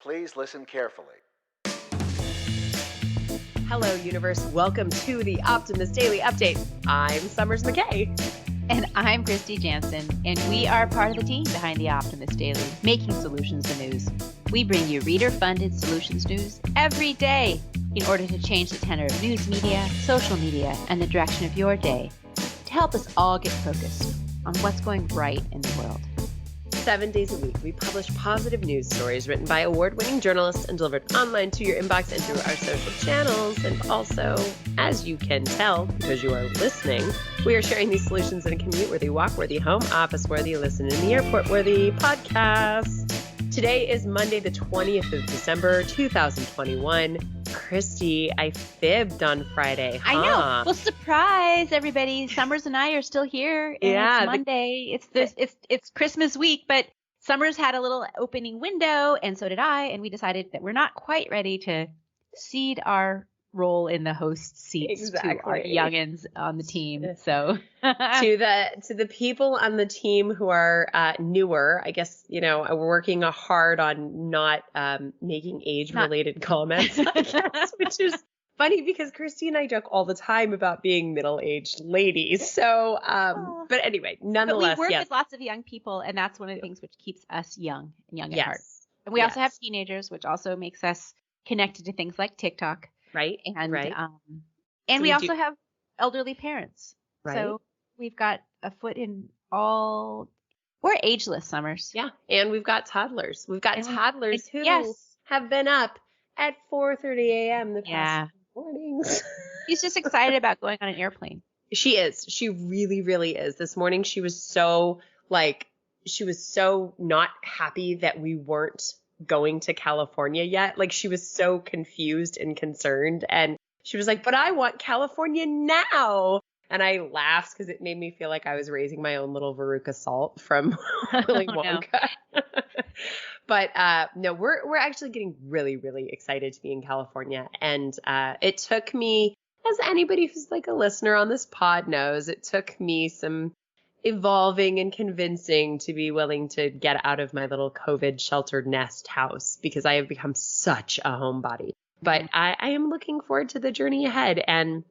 Please listen carefully. Hello, universe. Welcome to the Optimist Daily Update. I'm Summers McKay. And I'm Kristy Jansen, and we are part of the team behind the Optimist Daily, making solutions the news. We bring you reader-funded solutions news every day in order to change the tenor of news media, social media, and the direction of your day to help us all get focused on what's going right in the world. 7 days a week, we publish positive news stories written by award-winning journalists and delivered online to your inbox and through our social channels. And also, as you can tell, because you are listening, we are sharing these solutions in a commute-worthy, walk-worthy, home office-worthy, listen in the airport-worthy podcast. Today is Monday, the 20th of December, 2021. Kristy, I fibbed on Friday. Huh? I know. Well, surprise, everybody. Summers and I are still here. And it's Monday. It's Christmas week, but Summers had a little opening window, and so did I. And we decided that we're not quite ready to cede our role in the host seats to our youngins on the team. So to the people on the team who are newer, I guess, we're working hard on not making age-related comments, I guess, which is funny because Kristy and I joke all the time about being middle-aged ladies. So, but anyway, nonetheless, but we work with lots of young people, and that's one of the things which keeps us young and young at heart. And we also have teenagers, which also makes us connected to things like TikTok. Right. And right. And so we also have elderly parents. Right. So we've got a foot in all. We're ageless, Summers. Yeah. And we've got toddlers. We've got toddlers who have been up at 4:30 a.m. the past mornings. She's just excited about going on an airplane. She is. She really, really is. This morning she was so not happy that we weren't going to California yet. Like, she was so confused and concerned, and she was like, but I want California now. And I laughed because it made me feel like I was raising my own little Veruca Salt from Willy Wonka. No. But no, we're actually getting really, really excited to be in California. And it took me, as anybody who's like a listener on this pod knows, it took me some evolving and convincing to be willing to get out of my little COVID sheltered nest house because I have become such a homebody. But I am looking forward to the journey ahead. And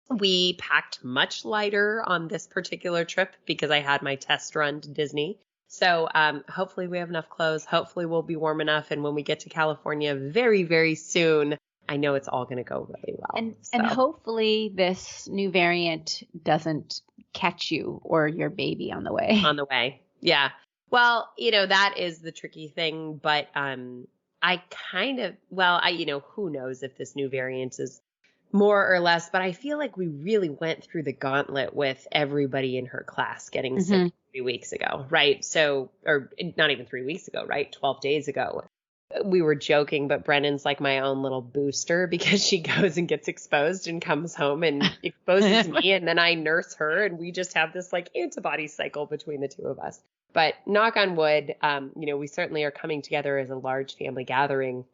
we packed much lighter on this particular trip because I had my test run to Disney. So hopefully we have enough clothes. Hopefully we'll be warm enough. And when we get to California very, very soon, I know it's all going to go really well. And hopefully this new variant doesn't catch you or your baby on the way. On the way. Yeah. Well, that is the tricky thing. But who knows if this new variant is more or less. But I feel like we really went through the gauntlet with everybody in her class getting sick 3 weeks ago. Right. So, or not even 3 weeks ago, right? 12 days ago. We were joking, but Brennan's like my own little booster because she goes and gets exposed and comes home and exposes me, and then I nurse her, and we just have this like antibody cycle between the two of us. But knock on wood, we certainly are coming together as a large family gathering,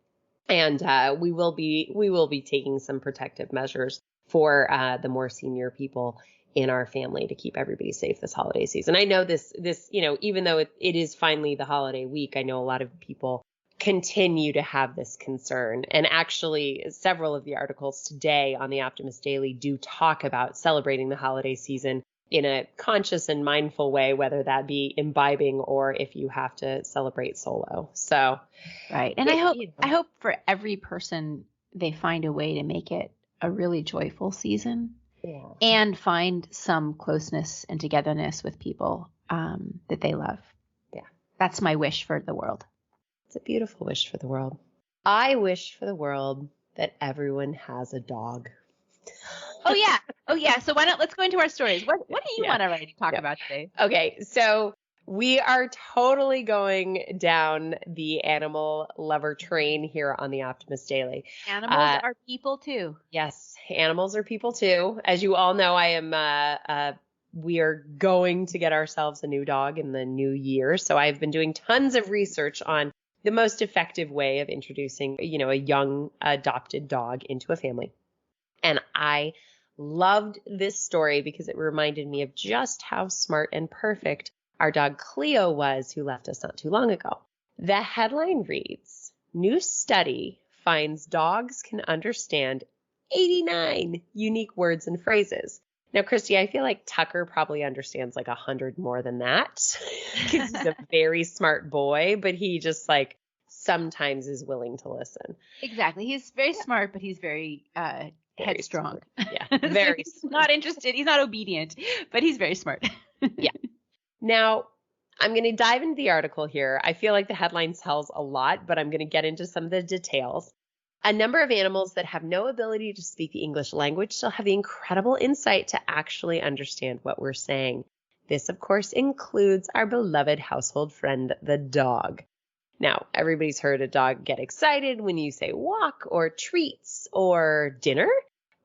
and we will be taking some protective measures for the more senior people in our family to keep everybody safe this holiday season. I know this even though it is finally the holiday week, I know a lot of people continue to have this concern. And actually, several of the articles today on the Optimist Daily do talk about celebrating the holiday season in a conscious and mindful way, whether that be imbibing or if you have to celebrate solo. So, right. And I hope for every person they find a way to make it a really joyful season and find some closeness and togetherness with people that they love. Yeah. That's my wish for the world. It's a beautiful wish for the world. I wish for the world that everyone has a dog. Oh yeah. So let's go into our stories. What do you want to talk about today? Okay. So we are totally going down the animal lover train here on the Optimist Daily. Animals are people too. Yes. Animals are people too. As you all know, we are going to get ourselves a new dog in the new year. So I've been doing tons of research on the most effective way of introducing, a young adopted dog into a family. And I loved this story because it reminded me of just how smart and perfect our dog Cleo was, who left us not too long ago. The headline reads, New study finds dogs can understand 89 unique words and phrases. Now, Kristy, I feel like Tucker probably understands like 100 more than that because he's a very smart boy, but he just like sometimes is willing to listen. Exactly. He's very smart, but he's very headstrong. Yeah, very so he's not interested. He's not obedient, but he's very smart. Yeah. Now, I'm going to dive into the article here. I feel like the headline tells a lot, but I'm going to get into some of the details. A number of animals that have no ability to speak the English language still have the incredible insight to actually understand what we're saying. This, of course, includes our beloved household friend, the dog. Now, everybody's heard a dog get excited when you say walk or treats or dinner,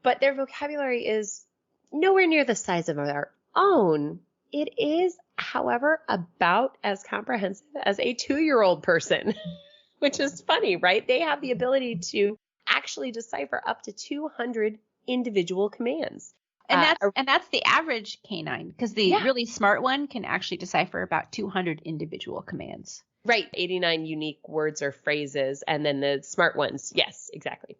but their vocabulary is nowhere near the size of our own. It is, however, about as comprehensive as a 2-year-old person. Which is funny, right? They have the ability to actually decipher up to 200 individual commands. And that's the average canine, because the really smart one can actually decipher about 200 individual commands. Right. 89 unique words or phrases. And then the smart ones. Yes, exactly.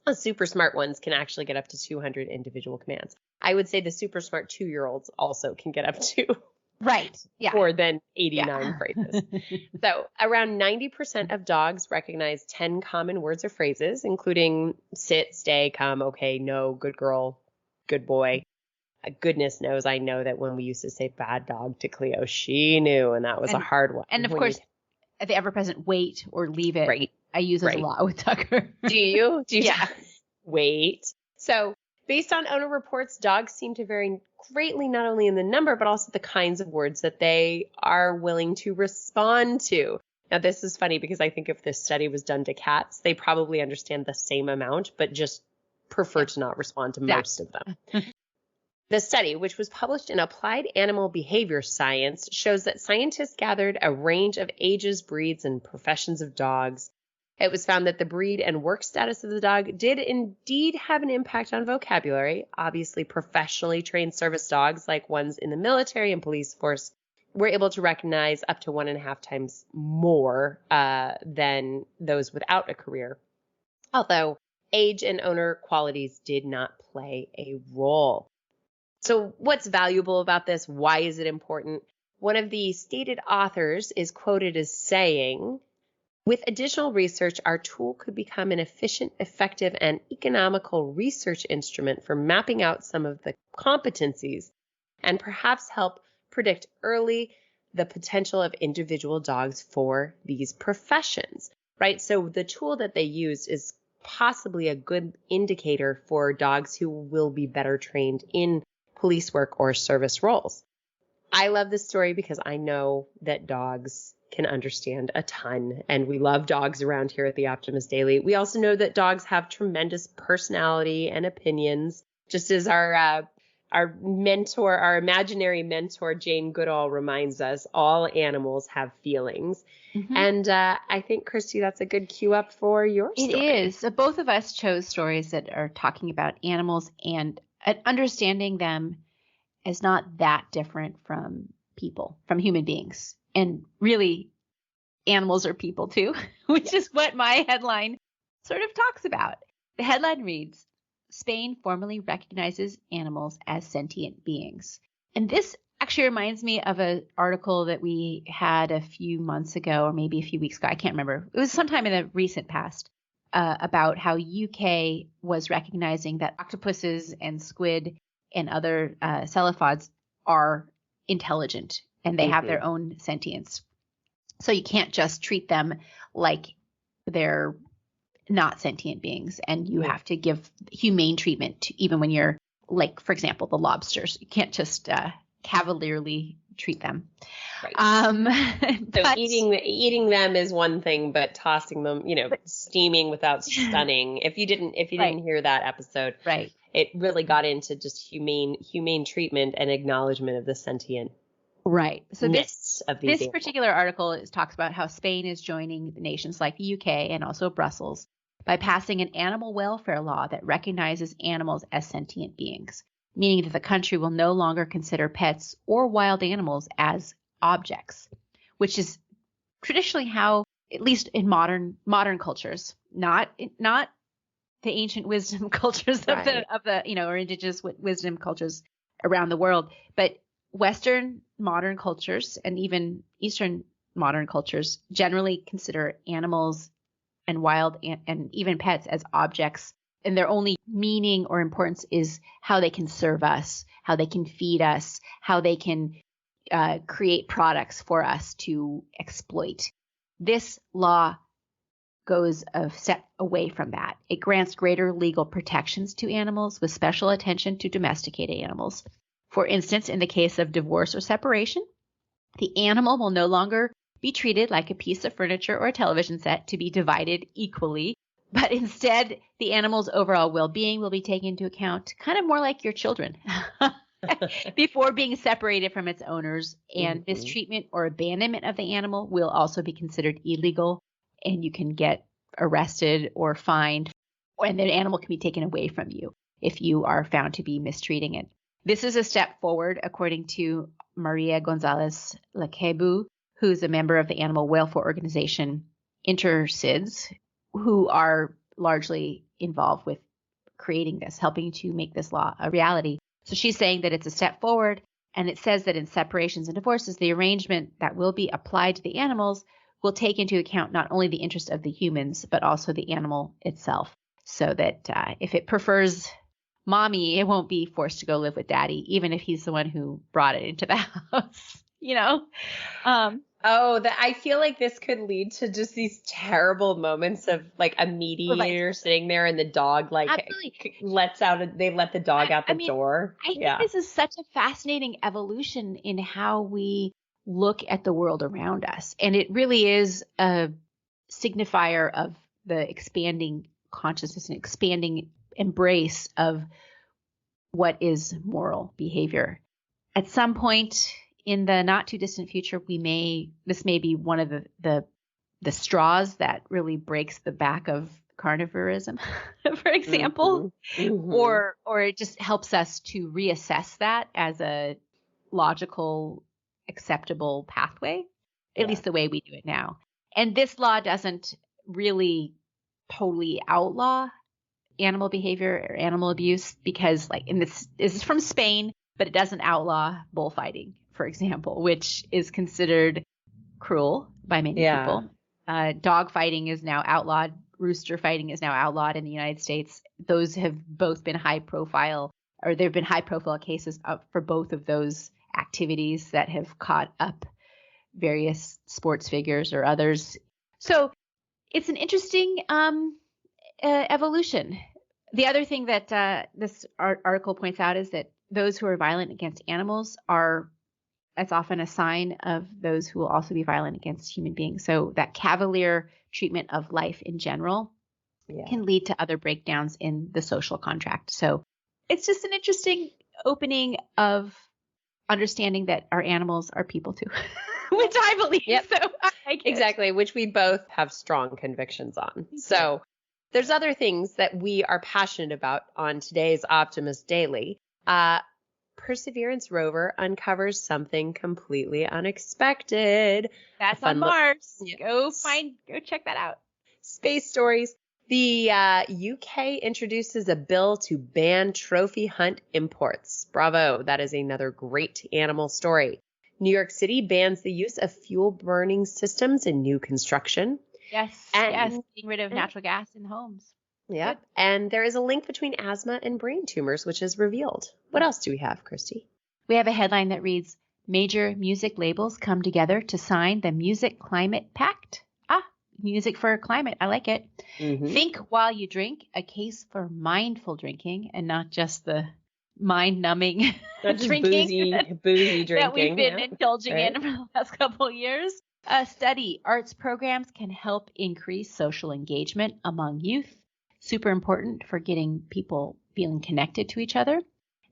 The super smart ones can actually get up to 200 individual commands. I would say the super smart 2-year-olds also can get up to right. Yeah. more than 89 phrases. So around 90% of dogs recognize 10 common words or phrases, including sit, stay, come, okay, no, good girl, good boy. Goodness knows I know that when we used to say bad dog to Cleo, she knew, and that was a hard one. And of course, the ever-present wait or leave it. Right. I use those a lot with Tucker. Do you? Yeah. Wait. So based on owner reports, dogs seem to vary greatly, not only in the number, but also the kinds of words that they are willing to respond to. Now, this is funny because I think if this study was done to cats, they probably understand the same amount, but just prefer to not respond to most of them. The study, which was published in Applied Animal Behavior Science, shows that scientists gathered a range of ages, breeds, and professions of dogs. It was found that the breed and work status of the dog did indeed have an impact on vocabulary. Obviously, professionally trained service dogs, like ones in the military and police force, were able to recognize up to 1.5 times more than those without a career. Although age and owner qualities did not play a role. So what's valuable about this? Why is it important? One of the stated authors is quoted as saying, with additional research, our tool could become an efficient, effective, and economical research instrument for mapping out some of the competencies and perhaps help predict early the potential of individual dogs for these professions, right? So the tool that they used is possibly a good indicator for dogs who will be better trained in police work or service roles. I love this story because I know that dogs can understand a ton, and we love dogs around here at the Optimist Daily. We also know that dogs have tremendous personality and opinions, just as our mentor, our imaginary mentor, Jane Goodall, reminds us, all animals have feelings. Mm-hmm. And I think, Kristy, that's a good cue up for your story. It is. So both of us chose stories that are talking about animals and understanding them as not that different from people, from human beings. And really, animals are people too, which is what my headline sort of talks about. The headline reads, Spain formally recognizes animals as sentient beings. And this actually reminds me of an article that we had a few months ago, or maybe a few weeks ago. I can't remember. It was sometime in the recent past about how UK was recognizing that octopuses and squid and other cephalopods are intelligent and they have their own sentience. So you can't just treat them like they're not sentient beings, and you have to give humane treatment to, even when you're, like, for example, the lobsters. You can't just cavalierly treat them. Right. So eating them is one thing, but tossing them, steaming without stunning. If you didn't hear that episode, right, it really got into just humane treatment and acknowledgement of the sentient. Right. So this animals. Particular article talks about how Spain is joining the nations like the UK and also Brussels by passing an animal welfare law that recognizes animals as sentient beings, meaning that the country will no longer consider pets or wild animals as objects, which is traditionally how at least in modern cultures, not the ancient wisdom cultures of the or indigenous wisdom cultures around the world, but Western modern cultures and even Eastern modern cultures generally consider animals and wild and even pets as objects, and their only meaning or importance is how they can serve us, how they can feed us, how they can create products for us to exploit. This law goes a step away from that. It grants greater legal protections to animals with special attention to domesticated animals. For instance, in the case of divorce or separation, the animal will no longer be treated like a piece of furniture or a television set to be divided equally, but instead the animal's overall well-being will be taken into account, kind of more like your children, before being separated from its owners. And mistreatment or abandonment of the animal will also be considered illegal, and you can get arrested or fined, and the animal can be taken away from you if you are found to be mistreating it. This is a step forward, according to Maria Gonzalez Laquebu, who's a member of the animal welfare organization Intercids, who are largely involved with creating this, helping to make this law a reality. So she's saying that it's a step forward, and it says that in separations and divorces, the arrangement that will be applied to the animals will take into account not only the interest of the humans, but also the animal itself, so that if it prefers mommy, it won't be forced to go live with daddy, even if he's the one who brought it into the house, I feel like this could lead to just these terrible moments of like a mediator sitting there and the dog they let the dog out the door. I think this is such a fascinating evolution in how we look at the world around us. And it really is a signifier of the expanding consciousness and expanding embrace of what is moral behavior. At some point in the not too distant future, this may be one of the straws that really breaks the back of carnivorism, for example, or it just helps us to reassess that as a logical, acceptable pathway, at least the way we do it now. And this law doesn't really totally outlaw animal behavior or animal abuse, because this is from Spain, but it doesn't outlaw bullfighting, for example, which is considered cruel by many people. Dog fighting is now outlawed. Rooster fighting is now outlawed in the United States. Those have both been high profile, or there have been high profile cases for both of those activities that have caught up various sports figures or others. So it's an interesting evolution. The other thing that this article points out is that those who are violent against animals that's often a sign of those who will also be violent against human beings. So that cavalier treatment of life in general can lead to other breakdowns in the social contract. So it's just an interesting opening of understanding that our animals are people too, which I believe. Yep. So exactly, which we both have strong convictions on. So there's other things that we are passionate about on today's Optimist Daily. Perseverance rover uncovers something completely unexpected. That's on Mars. Go check that out. Space stories. The UK introduces a bill to ban trophy hunt imports. Bravo. That is another great animal story. New York City bans the use of fuel burning systems in new construction. Yes. Getting rid of natural gas in homes. Yeah. Good. And there is a link between asthma and brain tumors, which is revealed. What else do we have, Kristy? We have a headline that reads, Major music labels come together to sign the Music Climate Pact. Music for climate. I like it. Think while you drink, a case for mindful drinking and not just the mind-numbing drinking boozy drinking that we've been indulging in for the last couple of years. A study, arts programs can help increase social engagement among youth. Super important for getting people feeling connected to each other.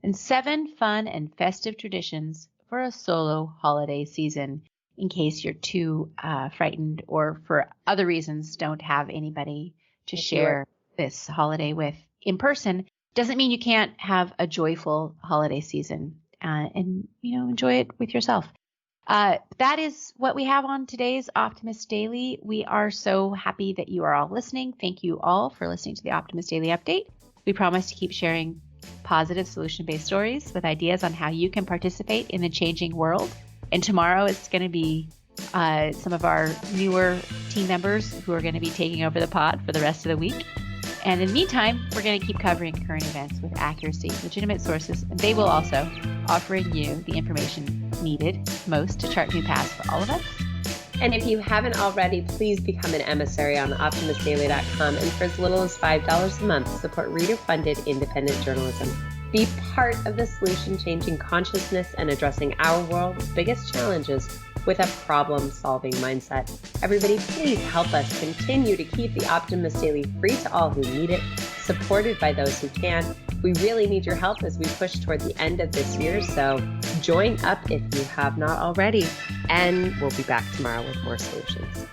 And 7 fun and festive traditions for a solo holiday season, in case you're too frightened or for other reasons don't have anybody to share this holiday with in person. Doesn't mean you can't have a joyful holiday season and enjoy it with yourself. That is what we have on today's Optimist Daily. We are so happy that you are all listening. Thank you all for listening to the Optimist Daily Update. We promise to keep sharing positive solution-based stories with ideas on how you can participate in the changing world. And tomorrow it's going to be some of our newer team members who are going to be taking over the pod for the rest of the week. And in the meantime, we're going to keep covering current events with accuracy, legitimate sources, and they will also offering you the information needed most to chart new paths for all of us. And if you haven't already, please become an emissary on optimistdaily.com, and for as little as $5 a month, support reader-funded independent journalism. Be part of the solution-changing consciousness and addressing our world's biggest challenges with a problem-solving mindset. Everybody, please help us continue to keep the Optimist Daily free to all who need it, supported by those who can. We really need your help as we push toward the end of this year, so join up if you have not already, and we'll be back tomorrow with more solutions.